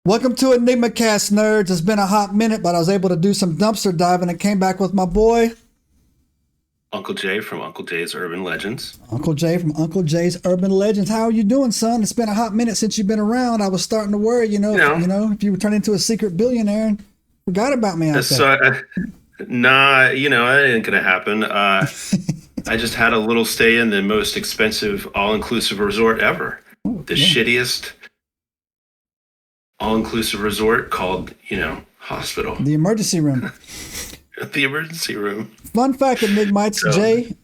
Welcome to EnigmaCast, nerds. It's been a hot minute, but I was able to do some dumpster diving and came back with my boy, Uncle Jay from Uncle Jay's Urban Legends. Uncle Jay from Uncle Jay's Urban Legends. How are you doing, son? It's been a hot minute since you've been around. I was starting to worry, if you would turn into a secret billionaire and forgot about me out there. Nah, that ain't gonna happen. I just had a little stay in the most expensive all-inclusive resort ever. Shittiest all-inclusive resort called, hospital. The emergency room. The emergency room. Fun fact, Enigmites, Jay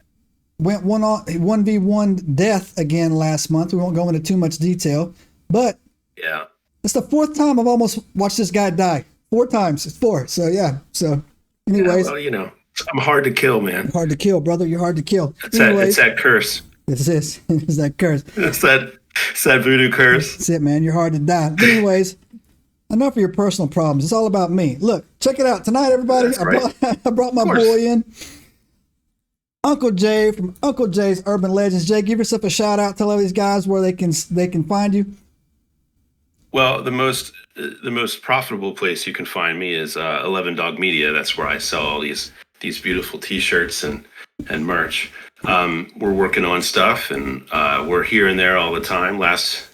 went 1v1 death again last month. We won't go into too much detail, but yeah, it's the fourth time I've almost watched this guy die. 4 times. It's 4. So yeah. So anyways. Yeah, well, I'm hard to kill, man. Hard to kill, brother. You're hard to kill. It's that curse. It's this. It's that curse. It's that voodoo curse. That's it, man. You're hard to die. But anyways, enough of your personal problems. It's all about me. Look, check it out. Tonight, everybody, I brought my boy in. Uncle Jay from Uncle Jay's Urban Legends. Jay, give yourself a shout out. Tell all these guys where they can find you. Well, the most profitable place you can find me is 11 Dog Media. That's where I sell all these beautiful T-shirts and merch. We're working on stuff, and we're here and there all the time. Last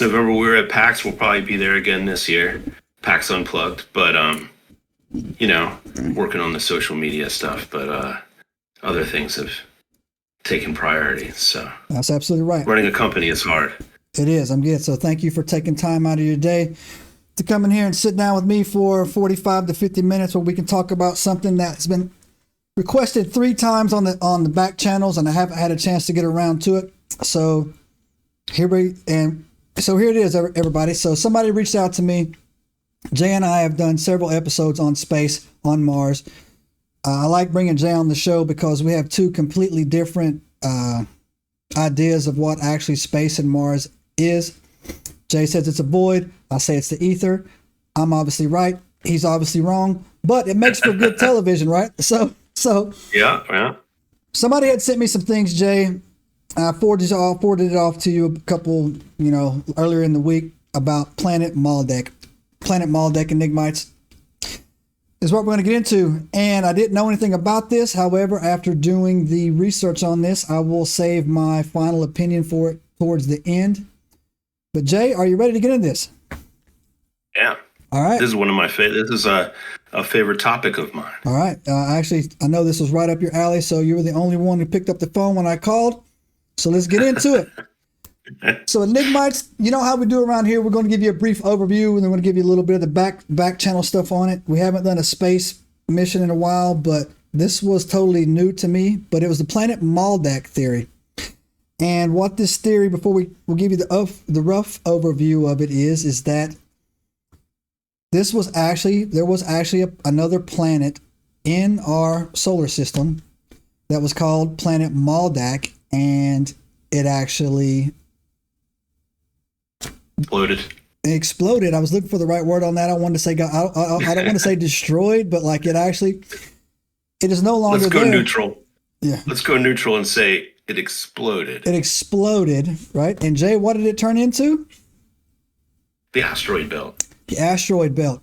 November we were at PAX. We'll probably be there again this year. PAX Unplugged, but working on the social media stuff. But other things have taken priority. So that's absolutely right. Running a company is hard. It is. I'm good. So thank you for taking time out of your day to come in here and sit down with me for 45 to 50 minutes where we can talk about something that's been requested 3 times on the back channels, and I haven't had a chance to get around to it. So here it is, everybody. So somebody reached out to me. Jay and I have done several episodes on space, on Mars. I like bringing Jay on the show because we have 2 completely different ideas of what actually space and Mars is. Jay says it's a void. I say it's the ether. I'm obviously right. He's obviously wrong, but it makes for good television, right? So yeah. Somebody had sent me some things, Jay. I forwarded it off to you a couple, earlier in the week about Planet Maldek. Planet Maldek, Enigmites, is what we're going to get into. And I didn't know anything about this. However, after doing the research on this, I will save my final opinion for it towards the end. But Jay, are you ready to get into this? Yeah. All right. This is one of my favorite. This is a favorite topic of mine. All right. Actually, I know this was right up your alley, so you were the only one who picked up the phone when I called. So let's get into it. So Enigmites, you know how we do around here. We're going to give you a brief overview, and then we're going to give you a little bit of the back channel stuff on it. We haven't done a space mission in a while, but this was totally new to me. But it was the Planet Maldek theory. And what this theory, before we'll give you the rough overview of it, is that there was actually another planet in our solar system that was called Planet Maldek, and it actually exploded. I was looking for the right word on that. I wanted to say, I don't want to say destroyed, but like it is no longer there. Let's go neutral. Yeah. Let's go neutral and say it exploded. It exploded, right? And Jay, what did it turn into? The asteroid belt. The asteroid belt.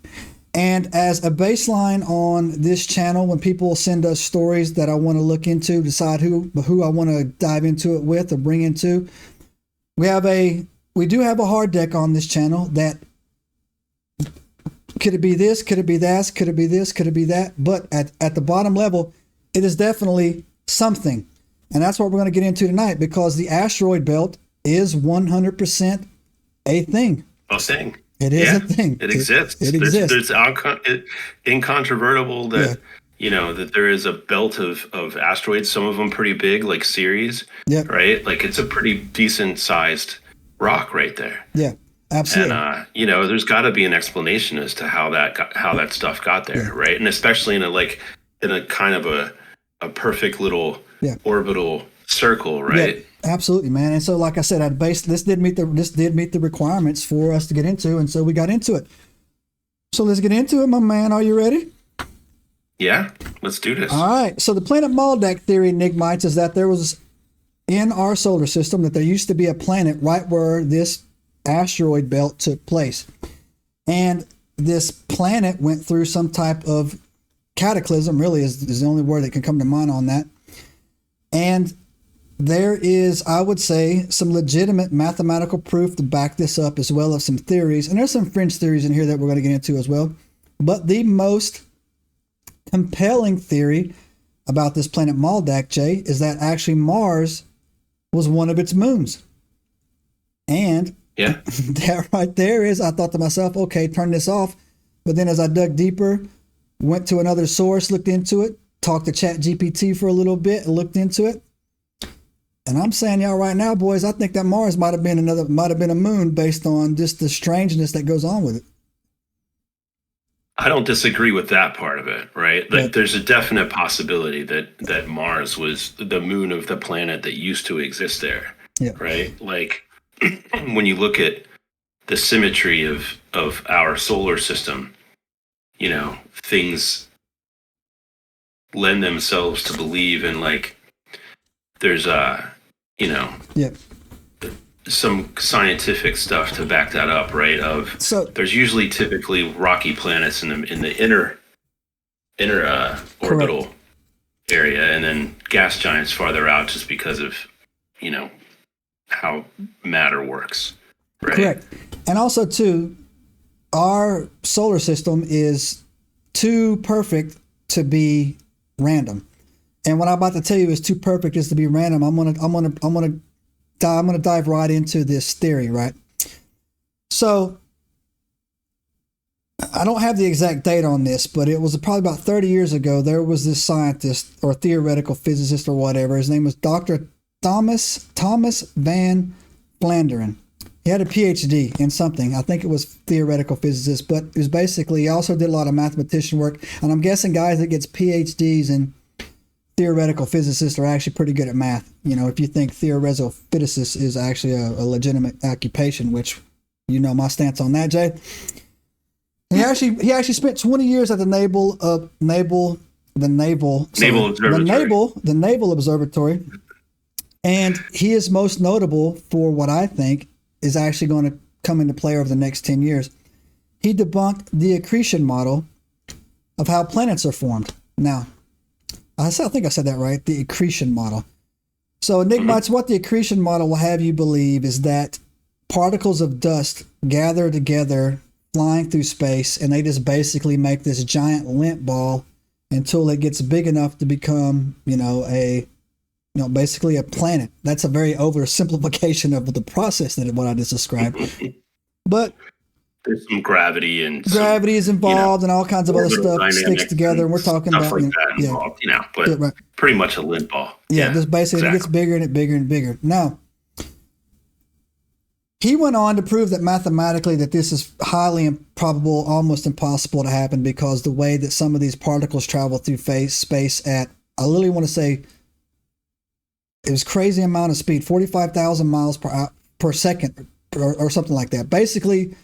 And as a baseline on this channel, when people send us stories that I want to look into, decide who I want to dive into it with or bring into, we do have a hard deck on this channel that could it be this, could it be that, could it be this, could it be that, but at the bottom level, it is definitely something. And that's what we're going to get into tonight, because the asteroid belt is 100% a thing. A thing. It is a thing. It exists. It exists. It's incontrovertible that that there is a belt of asteroids. Some of them pretty big, like Ceres. Yeah. Right. Like it's a pretty decent sized rock right there. Yeah. Absolutely. And there's got to be an explanation as to how that stuff got there, right? And especially in a kind of a perfect little orbital circle, right? Yeah. Absolutely, man. And so, like I said, this did meet the requirements for us to get into, and so we got into it. So let's get into it, my man. Are you ready? Yeah, let's do this. All right. So the Planet Maldek theory, Enigmites, is that there was in our solar system that there used to be a planet right where this asteroid belt took place. And this planet went through some type of cataclysm, really is the only word that can come to mind on that. And there is, I would say, some legitimate mathematical proof to back this up, as well as some theories. And there's some fringe theories in here that we're going to get into as well. But the most compelling theory about this planet Maldek, Jay, is that actually Mars was one of its moons. And yeah, that right there is, I thought to myself, okay, turn this off. But then as I dug deeper, went to another source, looked into it, talked to ChatGPT for a little bit and looked into it. And I'm saying y'all right now, boys, I think that Mars might have been a moon based on just the strangeness that goes on with it. I don't disagree with that part of it, right? Like, there's a definite possibility that Mars was the moon of the planet that used to exist there, right? Like, when you look at the symmetry of our solar system, you know, things lend themselves to believe in, like, there's some scientific stuff to back that up, right? So there's usually typically rocky planets in the inner orbital area, and then gas giants farther out, just because of, you know, how matter works, right? Correct. And also too, our solar system is too perfect to be random. And what I'm about to tell you is too perfect is to be random. I'm gonna dive right into this theory, right? So I don't have the exact date on this, but it was probably about 30 years ago. There was this scientist or theoretical physicist or whatever. His name was Dr. Thomas Van Flandern. He had a PhD in something. I think it was theoretical physicist, but it was basically, he also did a lot of mathematician work. And I'm guessing guys that gets PhDs in theoretical physicists are actually pretty good at math. You know, if you think theoretical physicist is actually a legitimate occupation, which, you know my stance on that, Jay. He actually spent 20 years at the Naval Observatory, and he is most notable for what I think is actually going to come into play over the next 10 years. He debunked the accretion model of how planets are formed. Now, I think I said that right, the accretion model. So Enigma, what the accretion model will have you believe is that particles of dust gather together flying through space, and they just basically make this giant lint ball until it gets big enough to become, basically a planet. That's a very oversimplification of the process that what I just described. But there's some gravity is involved, and all kinds of other stuff sticks together. And we're talking about like that involved, but pretty much a lint ball. Yeah, just basically it gets bigger and bigger and bigger. Now, he went on to prove that mathematically that this is highly improbable, almost impossible to happen, because the way that some of these particles travel through space at, I literally want to say, it was crazy amount of speed, 45,000 miles per second or something like that. Basically,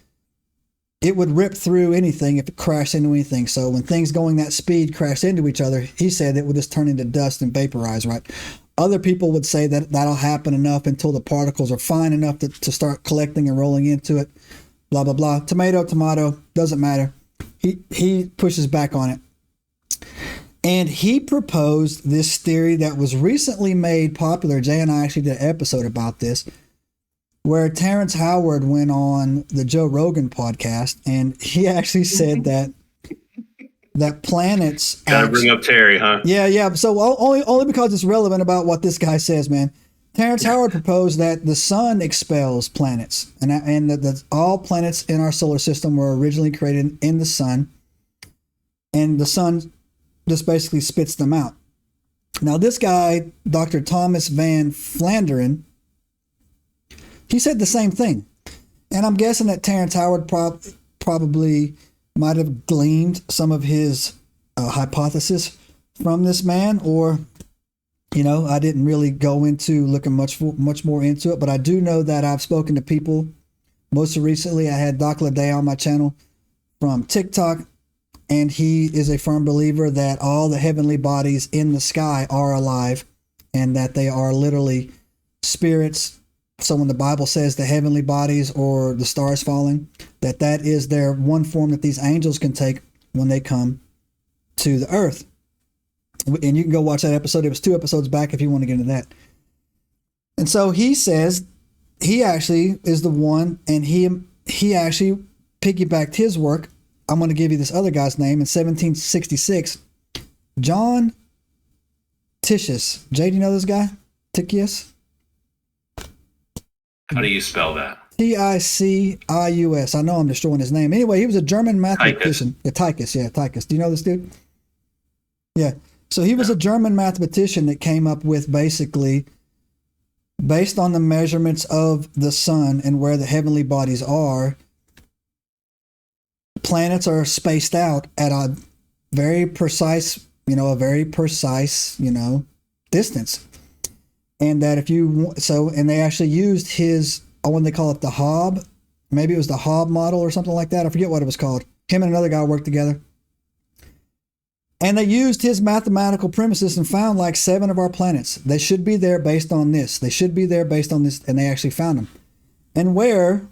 it would rip through anything if it crashed into anything. So when things going that speed crash into each other, he said it would just turn into dust and vaporize, right? Other people would say that that'll happen enough until the particles are fine enough to start collecting and rolling into it, blah, blah, blah. Tomato, doesn't matter. He pushes back on it. And he proposed this theory that was recently made popular. Jay and I actually did an episode about this, where Terrence Howard went on the Joe Rogan podcast, and he actually said that planets gotta bring up Terry, huh? Yeah. So only because it's relevant about what this guy says, man. Terrence Howard proposed that the sun expels planets, and that all planets in our solar system were originally created in the sun, and the sun just basically spits them out. Now, this guy, Dr. Thomas Van Flandern, he said the same thing. And I'm guessing that Terrence Howard probably might have gleaned some of his hypothesis from this man, or, I didn't really go into looking much more into it, but I do know that I've spoken to people. Most recently, I had Doc Laday on my channel from TikTok, and he is a firm believer that all the heavenly bodies in the sky are alive, and that they are literally spirits. So when the Bible says the heavenly bodies or the stars falling, that is their one form that these angels can take when they come to the earth. And you can go watch that episode. It was 2 episodes back if you want to get into that. And so he says he actually is the one, and he actually piggybacked his work. I'm going to give you this other guy's name. In 1766, John Titius. Jay, do you know this guy? Titius? How do you spell that? Ticius. I know I'm destroying his name. Anyway, he was a German mathematician. Tychus. Do you know this dude? Yeah. So he was a German mathematician that came up with, basically, based on the measurements of the sun and where the heavenly bodies are, planets are spaced out at a very precise, distance. And that if you, and they actually used his, when they call it the Hob, maybe it was the Hob model or something like that. I forget what it was called. Him and another guy worked together. And they used his mathematical premises and found like 7 of our planets. They should be there based on this. They should be there based on this. And they actually found them. And where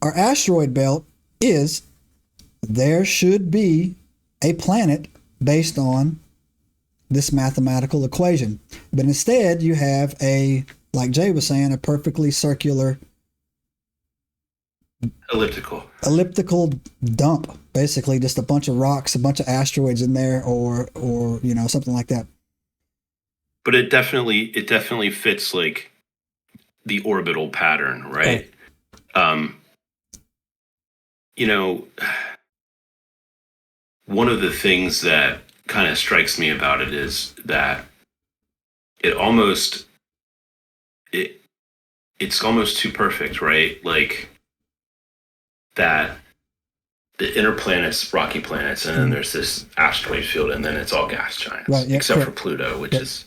our asteroid belt is, there should be a planet based on this mathematical equation. But instead, you have like Jay was saying, a perfectly circular elliptical dump, basically just a bunch of rocks, a bunch of asteroids in there, or something like that. But it definitely fits like the orbital pattern, right? One of the things that kind of strikes me about it is that it's almost too perfect, right? Like that the inner planets, rocky planets, and then there's this asteroid field, and then it's all gas giants, right, except for Pluto, which is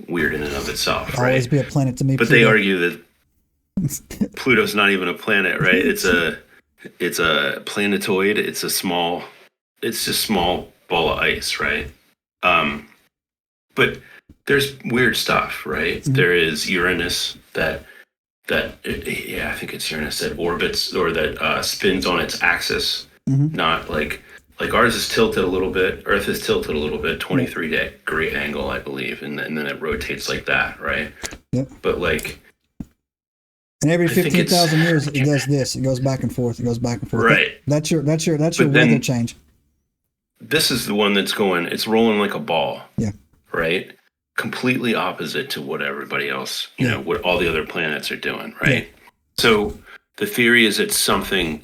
weird in and of itself, right? Always be a planet to me. But Pluto. they argue that Pluto's not even a planet, right? It's a planetoid. It's just small ball of ice, right? But there's weird stuff, right? Mm-hmm. There is Uranus that I think it's Uranus that orbits or that spins on its axis, mm-hmm. not like ours is tilted a little bit. Earth is tilted a little bit, 23-degree angle, I believe, and then it rotates like that, right? Yep. But like, and every 15,000 years it does this. It goes back and forth. It goes back and forth. Right. That's your weather change. This is the one that's going. It's rolling like a ball. Yeah. Right. Completely opposite to what everybody else, what all the other planets are doing, right? Yeah. So the theory is that something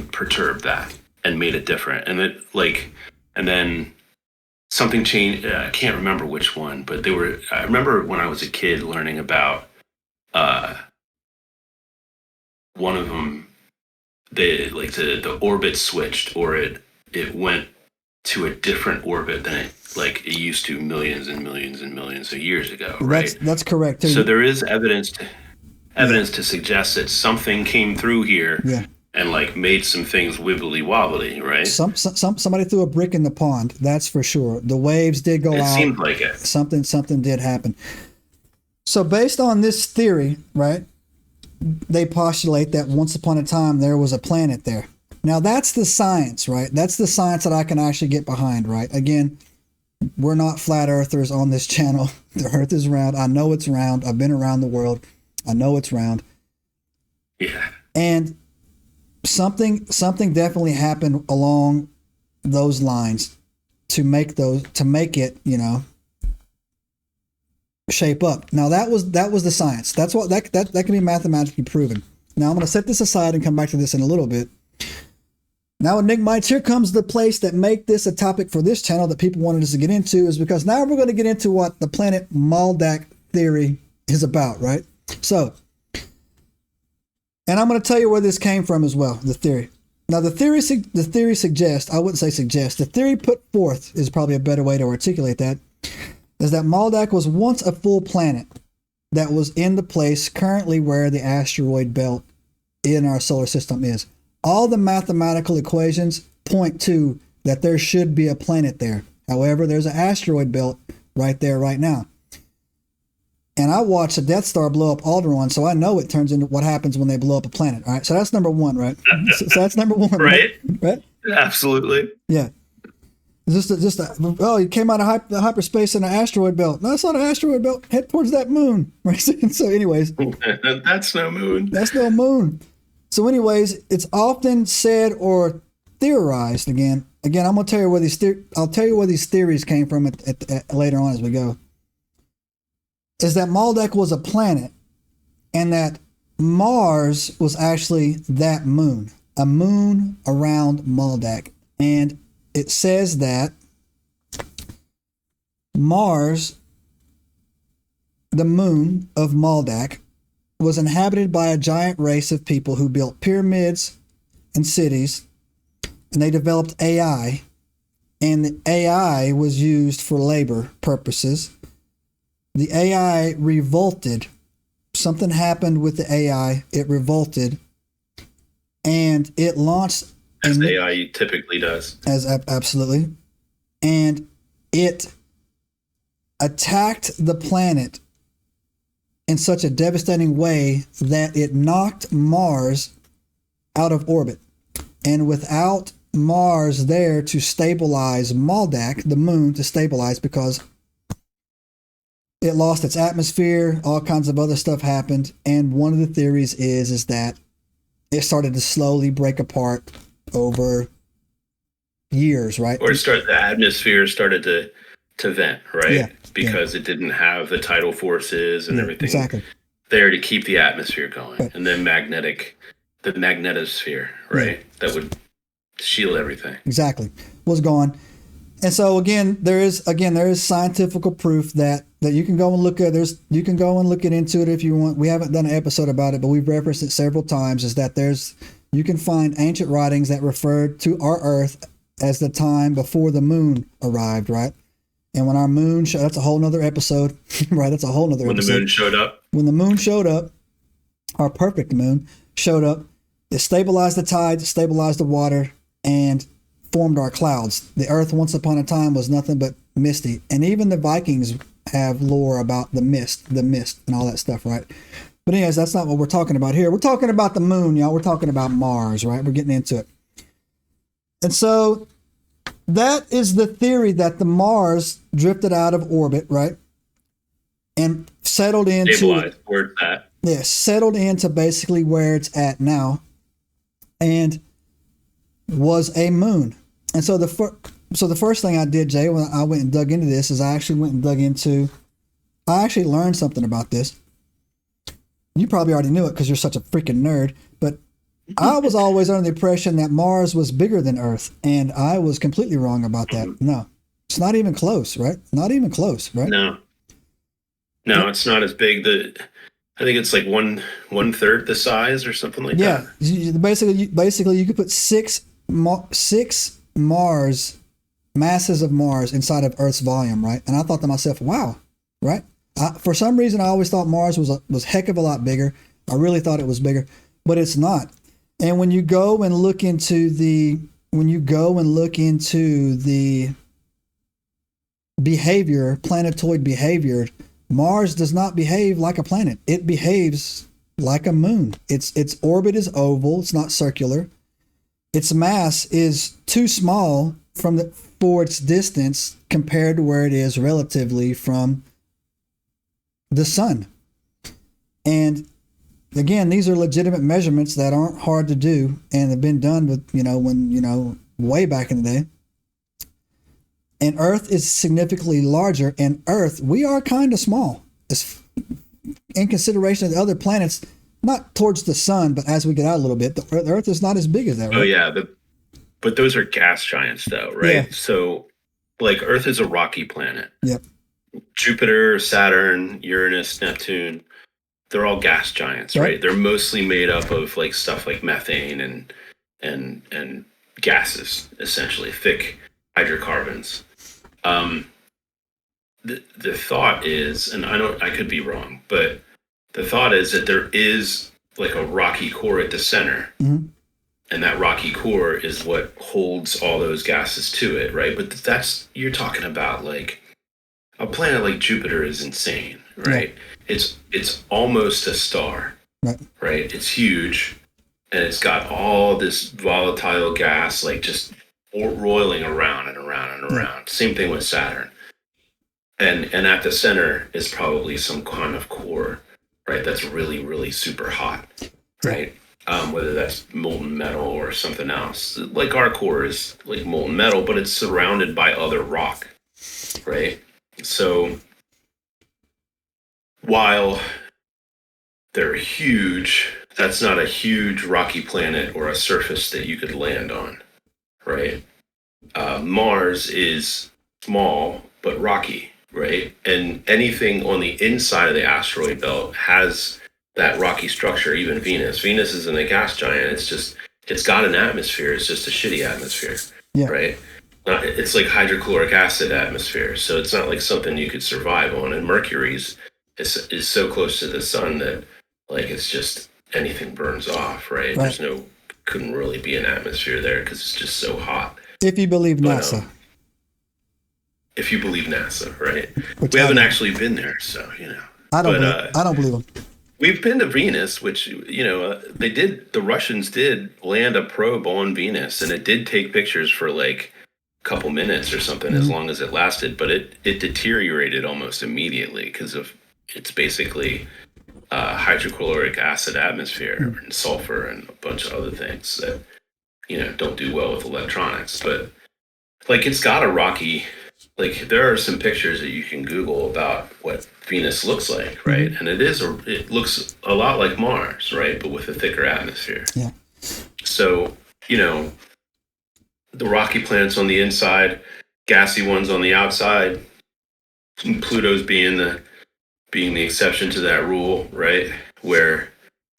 perturbed that and made it different, and then something changed. I can't remember which one, but I remember when I was a kid learning about one of them. The orbit switched, or it went to a different orbit than it used to millions and millions and millions of years ago, right? That's correct. So there is evidence to suggest that something came through here and made some things wibbly wobbly, right? Somebody threw a brick in the pond, that's for sure. The waves did go out. It seemed like it. Something did happen. So based on this theory, right, they postulate that once upon a time there was a planet there. Now that's the science, right? That's the science that I can actually get behind, right? Again, we're not flat earthers on this channel. The earth is round. I know it's round. I've been around the world. I know it's round. Yeah. And something definitely happened along those lines to make it, shape up. Now that was the science. That's what that can be mathematically proven. Now I'm going to set this aside and come back to this in a little bit. Now, Enigmites, here comes the place that make this a topic for this channel that people wanted us to get into, is because now we're going to get into what the planet Maldek theory is about, right? So, and I'm going to tell you where this came from as well, the theory. Now, the theory suggests, I wouldn't say suggest, the theory put forth is probably a better way to articulate that, is that Maldek was once a full planet that was in the place currently where the asteroid belt in our solar system is. All the mathematical equations point to that there should be a planet there. However, there's an asteroid belt right there right now. And I watched the Death Star blow up Alderaan, so I know it turns into what happens when they blow up a planet. All right, so that's number one, right? So that's number one, Right? Right? Absolutely. Yeah. Oh, you came out of hyperspace in an asteroid belt. No, it's not an asteroid belt. Head towards that moon. Right? So, anyways, that's no moon. That's no moon. So, anyways, it's often said or theorized. Again, I'm gonna tell you where I'll tell you where these theories came from later on as we go. Is that Maldek was a planet, and that Mars was actually that moon, a moon around Maldek, and it says that Mars, the moon of Maldek, was inhabited by a giant race of people who built pyramids and cities, and they developed AI, and the AI was used for labor purposes. The AI revolted. Something happened with the AI. It revolted, and it launched... As AI typically does. Absolutely. And it attacked the planet in such a devastating way that it knocked Mars out of orbit. And without Mars there to stabilize Maldek, the moon to stabilize, because it lost its atmosphere, all kinds of other stuff happened. And one of the theories is that it started to slowly break apart over years, right? Or the atmosphere started to vent, right? Yeah, because it didn't have the tidal forces and everything there to keep the atmosphere going. Right. And then the magnetosphere, right? Yeah. That would shield everything. Exactly. Was gone. And so again, there is scientific proof that you can go and look at. You can go and look into it if you want. We haven't done an episode about it, but we've referenced it several times. Is that you can find ancient writings that referred to our Earth as the time before the moon arrived, right? And when our moon that's a whole nother episode, right? That's a whole nother episode. When the moon showed up. When the moon showed up, our perfect moon showed up, it stabilized the tides, stabilized the water, and formed our clouds. The Earth once upon a time was nothing but misty. And even the Vikings have lore about the mist and all that stuff, right? But anyways, that's not what we're talking about here. We're talking about the moon, y'all. We're talking about Mars, right? We're getting into it. And so that is the theory, that the Mars drifted out of orbit, right? And settled into... Stabilized, where it's at. Yeah, settled into basically where it's at now. And was a moon. And so the first thing I did, Jay, when I went and dug into this, is I actually learned something about this. You probably already knew it because you're such a freaking nerd, but I was always under the impression that Mars was bigger than Earth, and I was completely wrong about that. No, it's not even close, right? Not even close, right? No, it's not as big. I think it's like one third the size or something like that. Yeah, basically, you could put six masses of Mars inside of Earth's volume, right? And I thought to myself, wow, right? For some reason, I always thought Mars was heck of a lot bigger. I really thought it was bigger, but it's not. And when you go and look into the behavior, planetoid behavior, Mars does not behave like a planet. It behaves like a moon. Its orbit is oval. It's not circular. Its mass is too small for its distance compared to where it is relatively from the sun. And again, these are legitimate measurements that aren't hard to do and have been done with, way back in the day. And Earth is significantly larger, and Earth, we are kind of small. In consideration of the other planets, not towards the sun, but as we get out a little bit, the Earth is not as big as that, right? Oh, yeah. But those are gas giants, though, right? Yeah. So, like, Earth is a rocky planet. Yep. Jupiter, Saturn, Uranus, Neptune, they're all gas giants, right? They're mostly made up of, like, stuff like methane and gases, essentially, thick hydrocarbons. The thought is, and I could be wrong, but the thought is that there is like a rocky core at the center, mm-hmm. and that rocky core is what holds all those gases to it, right? But you're talking about like a planet like Jupiter is insane. right? Yeah. It's almost a star, right? It's huge, and it's got all this volatile gas, like just roiling around and around and around. Same thing with Saturn. And at the center is probably some kind of core, right? That's really, really super hot, right? Whether that's molten metal or something else. Like our core is like molten metal, but it's surrounded by other rock, right? So while they're huge, that's not a huge rocky planet or a surface that you could land on, right? Mars is small but rocky, right? And anything on the inside of the asteroid belt has that rocky structure. Even Venus isn't a gas giant. It's got an atmosphere. It's just a shitty atmosphere, right? It's like hydrochloric acid atmosphere. So it's not like something you could survive on. And Mercury's is so close to the sun that like it's just anything burns off, right? There's couldn't really be an atmosphere there because it's just so hot. If you believe NASA. If you believe NASA, right? We haven't actually been there, so I don't believe them. We've been to Venus, which the Russians did land a probe on Venus, and it did take pictures for like a couple minutes or something, as long as it lasted. But it deteriorated almost immediately because of it's basically hydrochloric acid atmosphere and sulfur and a bunch of other things that don't do well with electronics. But like it's got a rocky. Like there are some pictures that you can Google about what Venus looks like, right? And it looks a lot like Mars, right? But with a thicker atmosphere. Yeah. So, the rocky planets on the inside, gassy ones on the outside, Pluto's being the exception to that rule, right? Where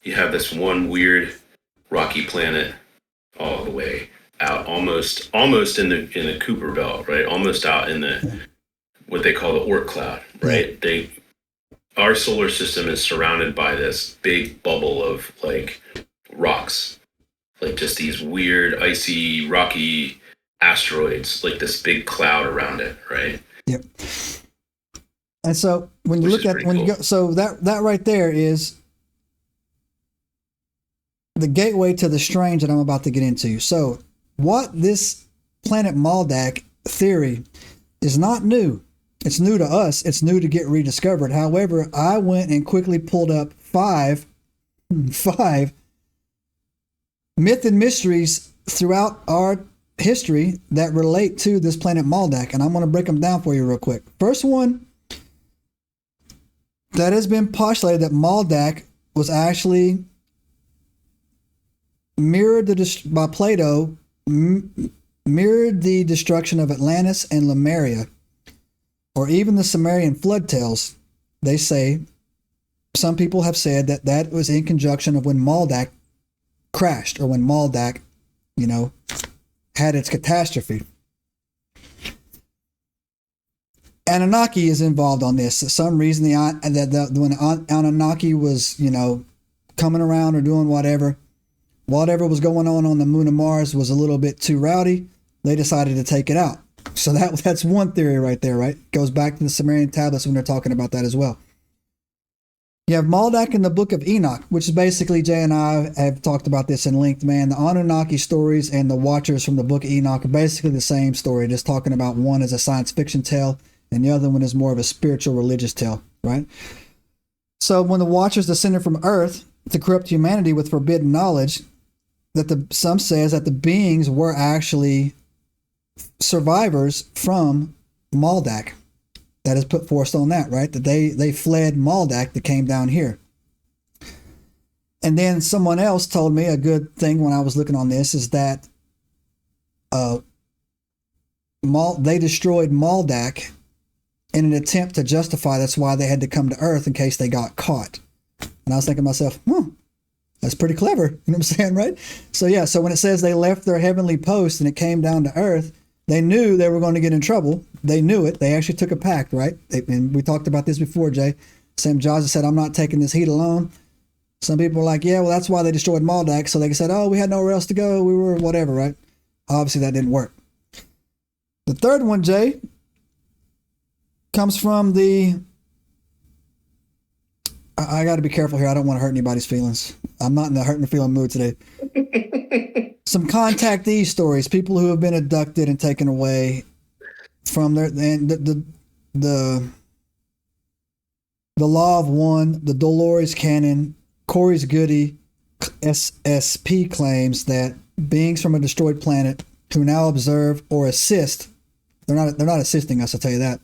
you have this one weird rocky planet all the way out, almost in the Kuiper belt, right? Almost out in the what they call the Oort cloud, right? Our solar system is surrounded by this big bubble of like rocks, like just these weird icy rocky asteroids, like this big cloud around it, right? Yep. And so when you look at when you go, so that right there is the gateway to the strange that I'm about to get into. So what this planet Maldek theory is not new. It's new to us. It's new to get rediscovered. However, I went and quickly pulled up five myth and mysteries throughout our history that relate to this planet Maldek, and I'm going to break them down for you real quick. First one, that has been postulated that Maldek was actually by Plato, mirrored the destruction of Atlantis and Lemuria, or even the Sumerian flood tales. They say, some people have said that was in conjunction of when Maldek crashed, or when Maldek, had its catastrophe. Anunnaki is involved on this. For some reason, when Anunnaki was, coming around or doing whatever was going on the moon of Mars was a little bit too rowdy, they decided to take it out. So that's one theory right there, right? Goes back to the Sumerian tablets when they're talking about that as well. You have Maldek in the book of Enoch, which is basically, Jay and I have talked about this in length, man. The Anunnaki stories and the Watchers from the book of Enoch are basically the same story, just talking about one as a science fiction tale and the other one is more of a spiritual religious tale, right? So when the Watchers descended from Earth to corrupt humanity with forbidden knowledge, some says that the beings were actually survivors from Maldek. That is put forth on that, right? That they fled Maldek that came down here. And then someone else told me a good thing when I was looking on this is that they destroyed Maldek in an attempt to justify that's why they had to come to Earth in case they got caught. And I was thinking to myself, that's pretty clever. You know what I'm saying, right? So when it says they left their heavenly post and it came down to Earth, they knew they were going to get in trouble. They knew it. They actually took a pact, right? And we talked about this before, Jay. Sam Jaza said, I'm not taking this heat alone. Some people were like, yeah, well, that's why they destroyed Maldek. So they said, oh, we had nowhere else to go. We were whatever, right? Obviously, that didn't work. The third one, Jay, comes from the I got to be careful here. I don't want to hurt anybody's feelings. I'm not in the hurting the feeling mood today. Some contactee stories, people who have been abducted and taken away from their, and the Law of One, the Dolores Cannon, Corey's Goody, SSP claims that beings from a destroyed planet who now observe or assist, they're not assisting us, I'll tell you that,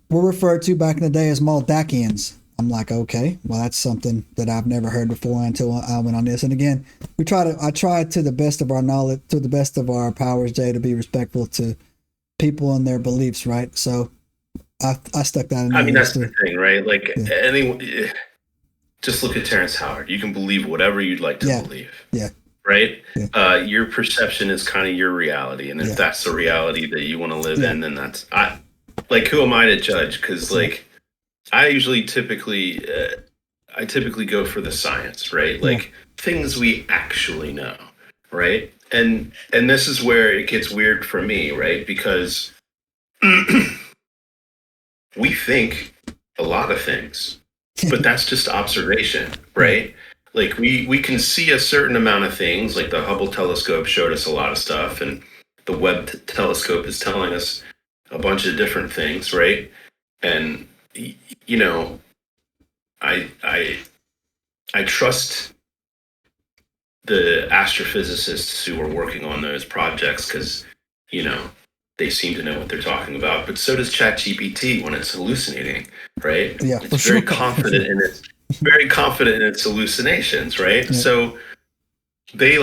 were referred to back in the day as Maldekians. I'm like, okay, well, that's something that I've never heard before until I went on this. And again, I try to the best of our knowledge, to the best of our powers, Jay, to be respectful to people and their beliefs, right? So I stuck that in there. I mean, that's the thing, right? Like, just look at Terrence Howard. You can believe whatever you'd like to believe. Yeah. Right? Yeah. Your perception is kind of your reality. And if that's the reality that you want to live in, then that's... Like, who am I to judge? Because, like, I typically go for the science, right? Like, things we actually know, right? And this is where it gets weird for me, right? Because we think a lot of things, but that's just observation, right? Like, we can see a certain amount of things, like the Hubble telescope showed us a lot of stuff, and the Webb telescope is telling us a bunch of different things, right? And you know, I trust the astrophysicists who are working on those projects because, you know, they seem to know what they're talking about. But so does ChatGPT when it's hallucinating, right? Yeah, it's very confident in its hallucinations, right? Yeah. So they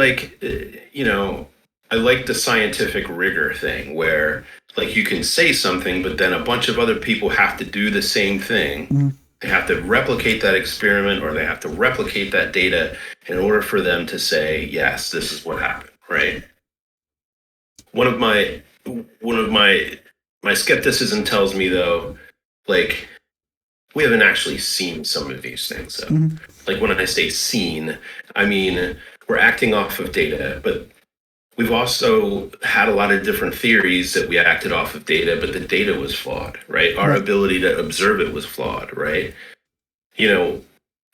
you know, I like the scientific rigor thing where, like, you can say something, but then a bunch of other people have to do the same thing. Mm-hmm. They have to replicate that experiment, or they have to replicate that data in order for them to say, yes, this is what happened, right? One of my skepticism tells me, though, like, we haven't actually seen some of these things, though. Mm-hmm. Like, when I say seen, I mean, we're acting off of data, but we've also had a lot of different theories that we acted off of data, but the data was flawed, right? Our ability to observe it was flawed, right? You know,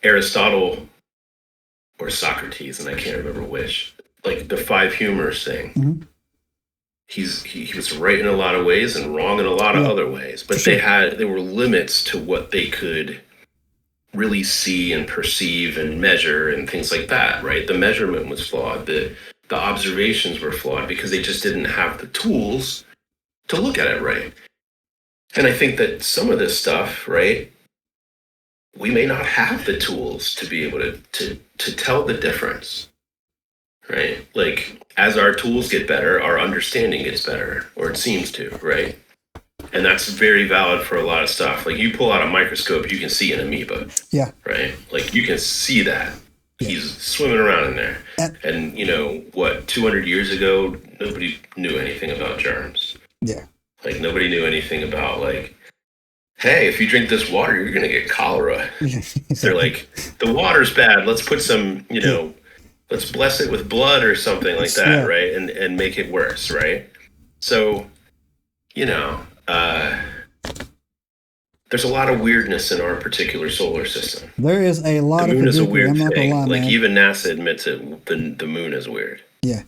Aristotle or Socrates, and I can't remember which, like the five humors thing. Mm-hmm. He was right in a lot of ways and wrong in a lot of other ways, but there were limits to what they could really see and perceive and measure and things like that, right? The measurement was flawed. The observations were flawed because they just didn't have the tools to look at it right. And I think that some of this stuff, right, we may not have the tools to be able to tell the difference, right? Like, as our tools get better, our understanding gets better, or it seems to, right? And that's very valid for a lot of stuff. Like, you pull out a microscope, you can see an amoeba. Yeah. Right? Like, you can see that. He's swimming around in there. And, you know, 200 years ago, nobody knew anything about germs. Yeah. Like, nobody knew anything about, like, hey, if you drink this water, you're going to get cholera. They're like, the water's bad. Let's put some, you know, let's bless it with blood or something like that, right? And make it worse, right? So, you know, there's a lot of weirdness in our particular solar system. There is a lot of... The moon is a weird thing. Like, even NASA admits it. The moon is weird. Yeah.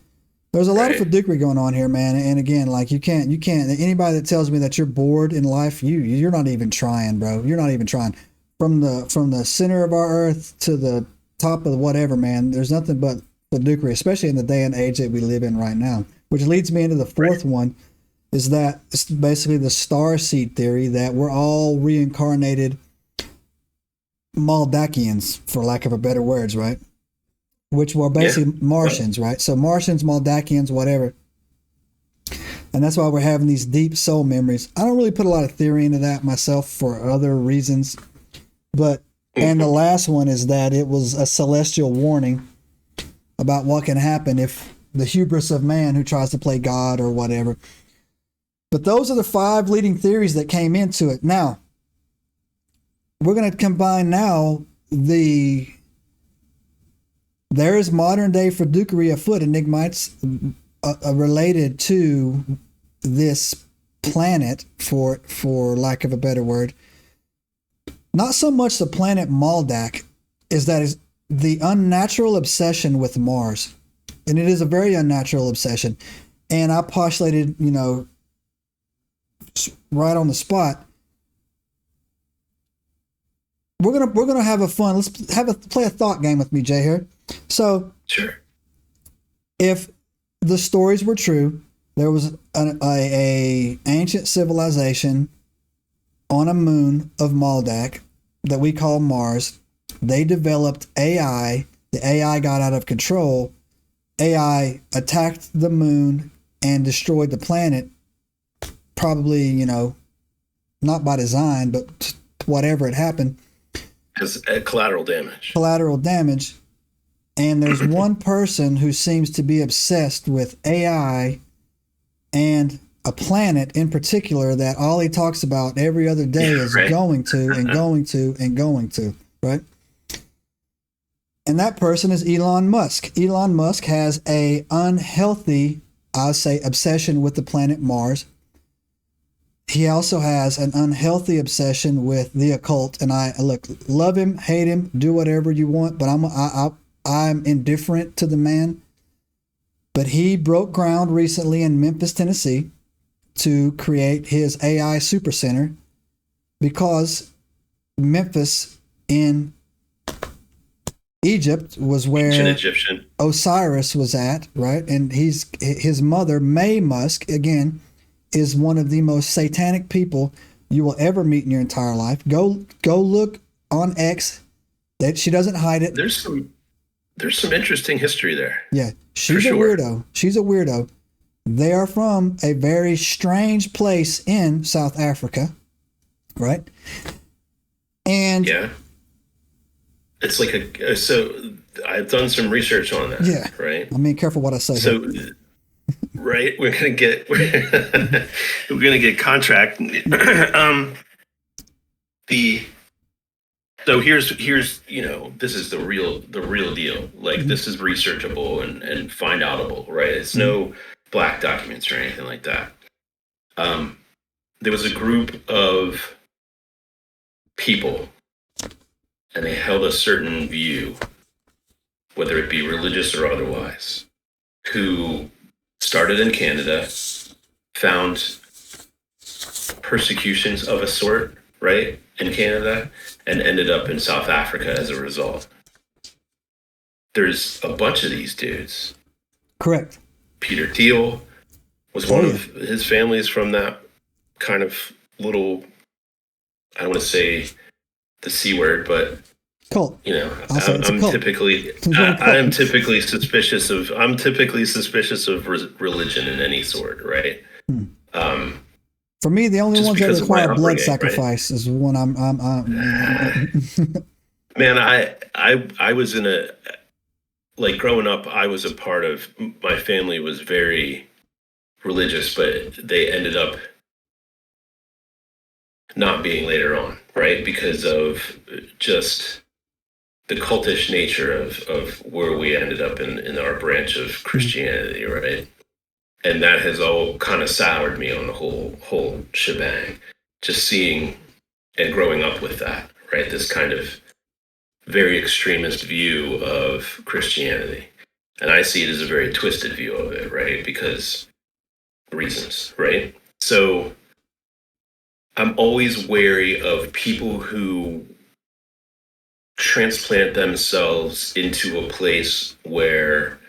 There's a lot of fiduciary going on here, man. And again, like, you can't, anybody that tells me that you're bored in life, you're not even trying, bro. You're not even trying. From the center of our earth to the top of the whatever, man, there's nothing but fiduciary, especially in the day and age that we live in right now. Which leads me into the fourth one. Is that it's basically the starseed theory that we're all reincarnated Maldekians, for lack of a better words, right? Which were basically Martians, right? So Martians, Maldekians, whatever. And that's why we're having these deep soul memories. I don't really put a lot of theory into that myself for other reasons. But, and the last one is that it was a celestial warning about what can happen if the hubris of man who tries to play God or whatever. But those are the 5 leading theories that came into it. Now, we're going to combine now there is modern day fiduciary afoot, enigmites related to this planet, for lack of a better word, not so much the planet Maldek, is that is the unnatural obsession with Mars. And it is a very unnatural obsession. And I postulated, right on the spot, we're gonna have a fun. Let's play a thought game with me, Jay. Here, so sure. If the stories were true, there was a ancient civilization on a moon of Maldek that we call Mars. They developed AI. The AI got out of control. AI attacked the moon and destroyed the planet. Probably, not by design, but whatever had happened. As collateral damage. Collateral damage. And there's one person who seems to be obsessed with AI and a planet in particular that all he talks about every other day is right. going to and going to and going to, right? And that person is Elon Musk. Elon Musk has a unhealthy, I'll say, obsession with the planet Mars. He also has an unhealthy obsession with the occult. And I love him, hate him, do whatever you want, but I'm indifferent to the man. But he broke ground recently in Memphis, Tennessee, to create his AI supercenter because Memphis in Egypt was where Egyptian Osiris was at, right? And his mother, May Musk, again, is one of the most satanic people you will ever meet in your entire life. Go look on X. That she doesn't hide it. There's some interesting history there. Yeah, she's a weirdo. She's a weirdo. They are from a very strange place in South Africa, right? And yeah, it's like so I've done some research on that. Yeah, right. I mean, careful what I say. So, right, we're gonna get contract. So here's this is the real deal. Like this is researchable and find outable, right? It's no black documents or anything like that. There was a group of people, and they held a certain view, whether it be religious or otherwise, who started in Canada, found persecutions of a sort, right, in Canada, and ended up in South Africa as a result. There's a bunch of these dudes. Correct. Peter Thiel was one of his families from that kind of little, I don't want to say the C word, but cult. I'm typically suspicious of religion in any sort, right? For me, the only ones that require blood sacrifice is one I'm Man, I was in a, like growing up, I was a part of, my family was very religious, but they ended up not being later on, right? Because of just the cultish nature of where we ended up in our branch of Christianity, right? And that has all kind of soured me on the whole shebang. Just seeing and growing up with that, right? This kind of very extremist view of Christianity. And I see it as a very twisted view of it, right? Because reasons, right? So I'm always wary of people who transplant themselves into a place where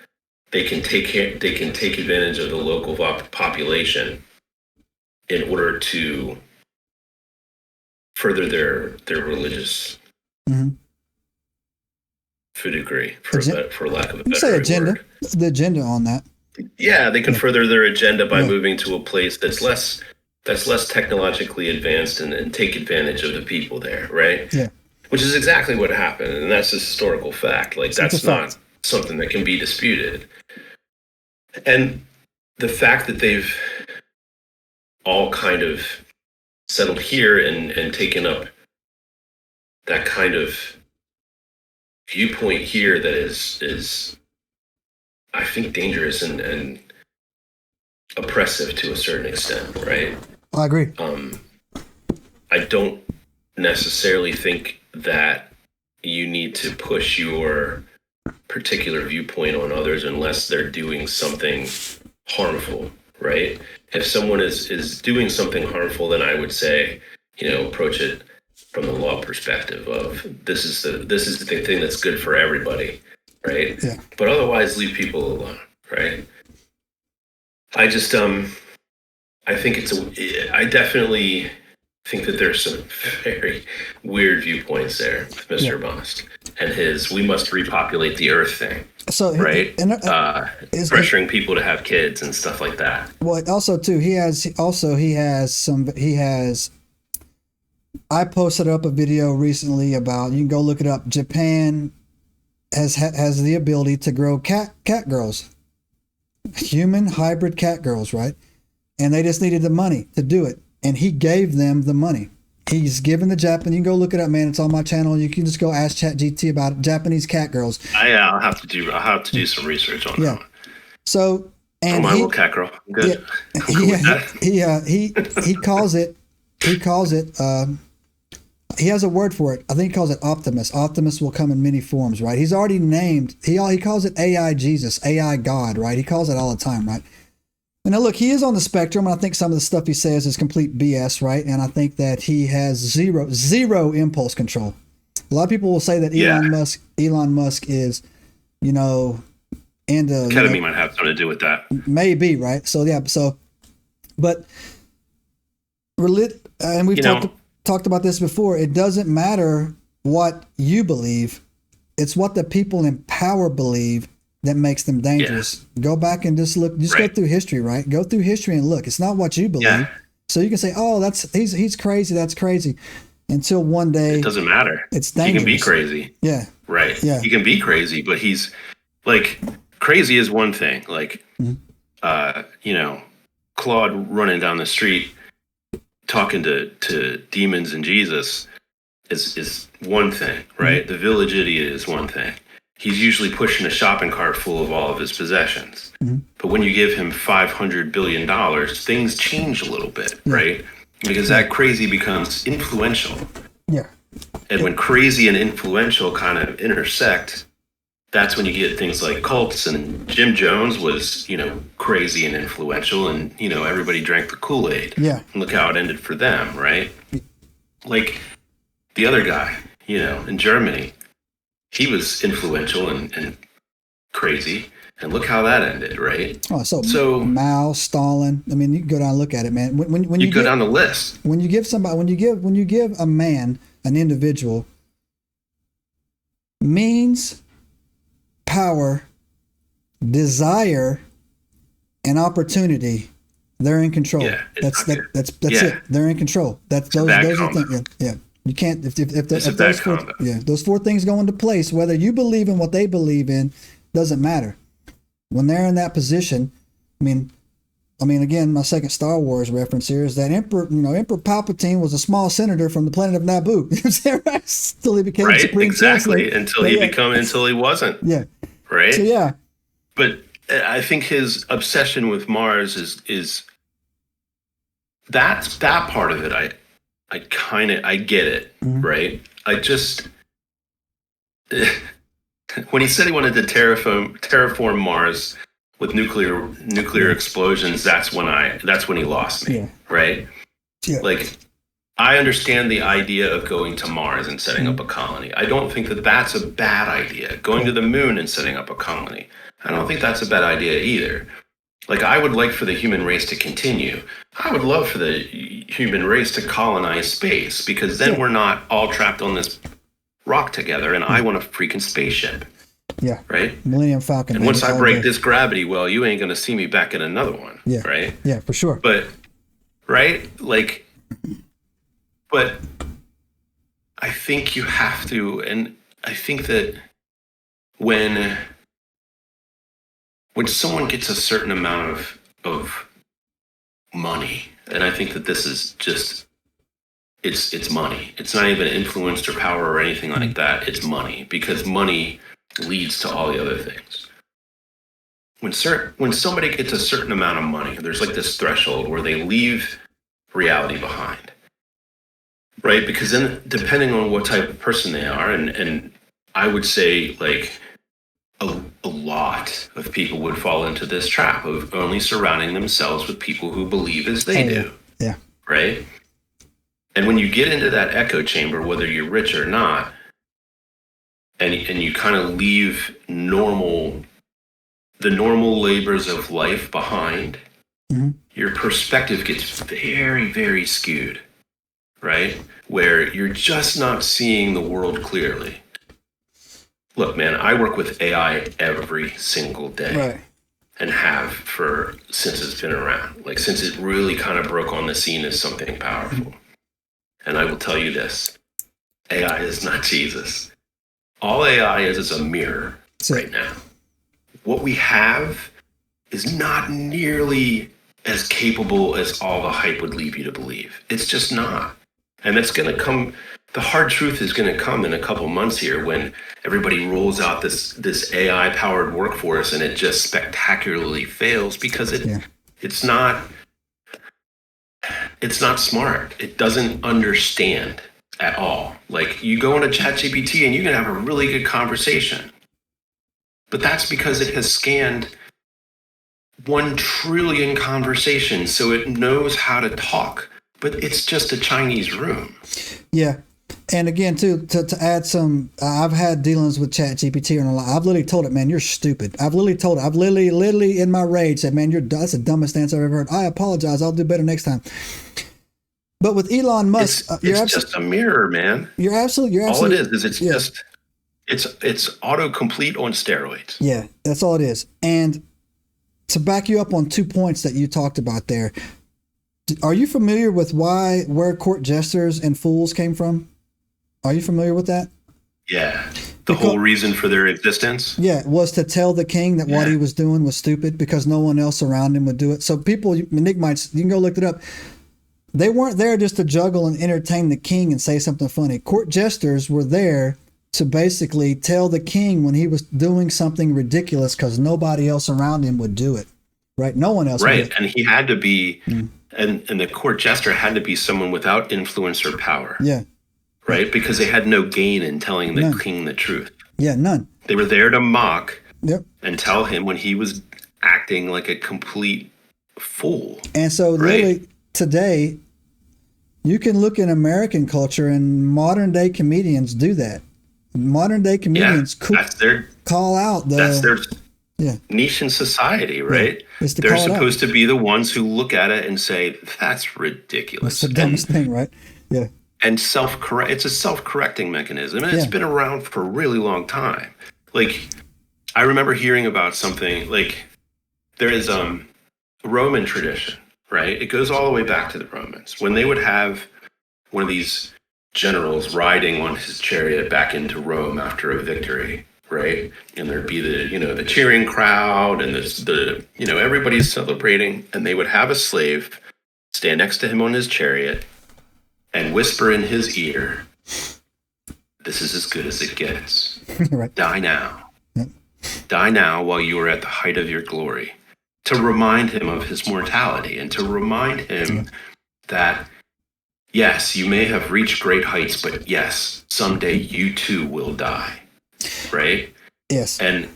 they can take advantage of the local population in order to further their religious foodery, for lack of a better agenda. word. The agenda on that. Yeah, they can further their agenda by moving to a place that's less technologically advanced and take advantage of the people there, right? Yeah. Which is exactly what happened, and that's a historical fact. Like that's not something that can be disputed. And the fact that they've all kind of settled here and taken up that kind of viewpoint here that is I think dangerous and oppressive to a certain extent, right? I agree. I don't necessarily think that you need to push your particular viewpoint on others unless they're doing something harmful, right? If someone is doing something harmful, then I would say, approach it from the law perspective of this is the thing that's good for everybody, right? Yeah. But otherwise, leave people alone, right? I just I think I definitely think that there's some very weird viewpoints there with Mr. Musk and his "we must repopulate the Earth" thing. So right, pressuring people to have kids and stuff like that. Well, also too, he has. I posted up a video recently about. You can go look it up. Japan has the ability to grow cat girls, human hybrid cat girls, right? And they just needed the money to do it, and he gave them the money. He's given the Japanese. You can go look it up, man. It's on my channel. You can just go ask ChatGPT about it. Japanese cat girls. I'll have to do some research on that. So and my little cat girl. I'm good. He calls it. He has a word for it. I think he calls it Optimus. Optimus will come in many forms, right? He's already named. He calls it AI Jesus, AI God, right? He calls it all the time, right? And now look, he is on the spectrum, and I think some of the stuff he says is complete BS, right? And I think that he has zero impulse control. A lot of people will say that Elon Musk is, into ketamine might have something to do with that. Maybe, right? So but and we've talked about this before. It doesn't matter what you believe; it's what the people in power believe that makes them dangerous. Yeah. Go back and just look. Go through history, right? Go through history and look. It's not what you believe. Yeah. So you can say, "Oh, he's crazy. That's crazy." Until one day, it doesn't matter. It's dangerous. He can be crazy. Yeah. Right. Yeah. He can be crazy, but he's like crazy is one thing. Like, Claude running down the street talking to demons and Jesus is one thing, right? Mm-hmm. The village idiot is one thing. He's usually pushing a shopping cart full of all of his possessions. Mm-hmm. But when you give him $500 billion, things change a little bit, right? Because that crazy becomes influential. Yeah. And when crazy and influential kind of intersect, that's when you get things like cults. And Jim Jones was, crazy and influential, and, everybody drank the Kool-Aid. Yeah. And look how it ended for them, right? Like the other guy, in Germany, he was influential and crazy, and look how that ended, right? Oh, so Mao, Stalin. I mean, you can go down and look at it, man. When you go down the list, when you give a man, an individual, means, power, desire, and opportunity, they're in control. Yeah, that's it. They're in control. Those are things. Yeah. You can't if those four things go into place, whether you believe in what they believe in, doesn't matter. When they're in that position, I mean again, my second Star Wars reference here is that Emperor Palpatine was a small senator from the planet of Naboo. Until he became Supreme Chancellor. Until he wasn't. Yeah. Right? So yeah. But I think his obsession with Mars is that part of it I get it, mm-hmm. right? I just when he said he wanted to terraform Mars with nuclear explosions, that's when he lost me, right? Yeah. Like, I understand the idea of going to Mars and setting up a colony. I don't think that that's a bad idea. Going to the moon and setting up a colony, I don't think that's a bad idea either. Like, I would like for the human race to continue. I would love for the human race to colonize space, because then we're not all trapped on this rock together, and I want a freaking spaceship. Yeah. Right? Millennium Falcon. And once I break this gravity, well, you ain't going to see me back in another one. Yeah. Right? Yeah, for sure. But, right? Like, but I think you have to, and I think that when someone gets a certain amount of money, and I think that this is just, it's money. It's not even influence or power or anything like that. It's money, because money leads to all the other things. When somebody gets a certain amount of money, there's like this threshold where they leave reality behind. Right, because then depending on what type of person they are, and I would say like a lot of people would fall into this trap of only surrounding themselves with people who believe as they do. Yeah. Right. And when you get into that echo chamber, whether you're rich or not, and you kind of leave the normal labors of life behind, your perspective gets very, very skewed, right? Where you're just not seeing the world clearly. Look, man, I work with AI every single day. Right. And have since it's been around, like since it really kind of broke on the scene as something powerful. And I will tell you this, AI is not Jesus. All AI is a mirror right now. What we have is not nearly as capable as all the hype would lead you to believe. It's just not. And that's going to come, the hard truth is going to come in a couple months here when everybody rolls out this AI powered workforce and it just spectacularly fails because it's not smart. It doesn't understand at all. Like you go into ChatGPT and you can have a really good conversation, but that's because it has scanned 1 trillion conversations, so it knows how to talk, but it's just a Chinese room. Yeah. And again, too, to add some, I've had dealings with ChatGPT and a lot. I've literally told it, man, you're stupid. I've literally in my rage said, man, that's the dumbest answer I've ever heard. I apologize. I'll do better next time. But with Elon Musk, it's just a mirror, man. You're absolutely. All it is it's autocomplete on steroids. Yeah, that's all it is. And to back you up on 2 points that you talked about there, are you familiar with where court jesters and fools came from? Are you familiar with that? Yeah. The whole reason for their existence? Yeah, was to tell the king that what he was doing was stupid because no one else around him would do it. So people, Enigmites, you can go look it up. They weren't there just to juggle and entertain the king and say something funny. Court jesters were there to basically tell the king when he was doing something ridiculous because nobody else around him would do it. Right? No one else would. Right, and he had to be, and the court jester had to be someone without influence or power. Yeah. Right? Because they had no gain in telling the king the truth. Yeah, none. They were there to mock and tell him when he was acting like a complete fool. And so literally today, you can look in American culture and modern day comedians do that. Modern day comedians call out that's their niche in society, right? Yeah, they're supposed to be the ones who look at it and say, that's ridiculous. That's the dumbest thing, right? Yeah. And self-correct. It's a self-correcting mechanism, and it's been around for a really long time. Like, I remember hearing about something like there is a Roman tradition, right? It goes all the way back to the Romans when they would have one of these generals riding on his chariot back into Rome after a victory, right? And there'd be the cheering crowd and everybody's celebrating, and they would have a slave stand next to him on his chariot and whisper in his ear, "This is as good as it gets. Right. Die now. Die now while you are at the height of your glory," to remind him of his mortality and to remind him that, yes, you may have reached great heights, but yes, someday you too will die. Right? Yes. And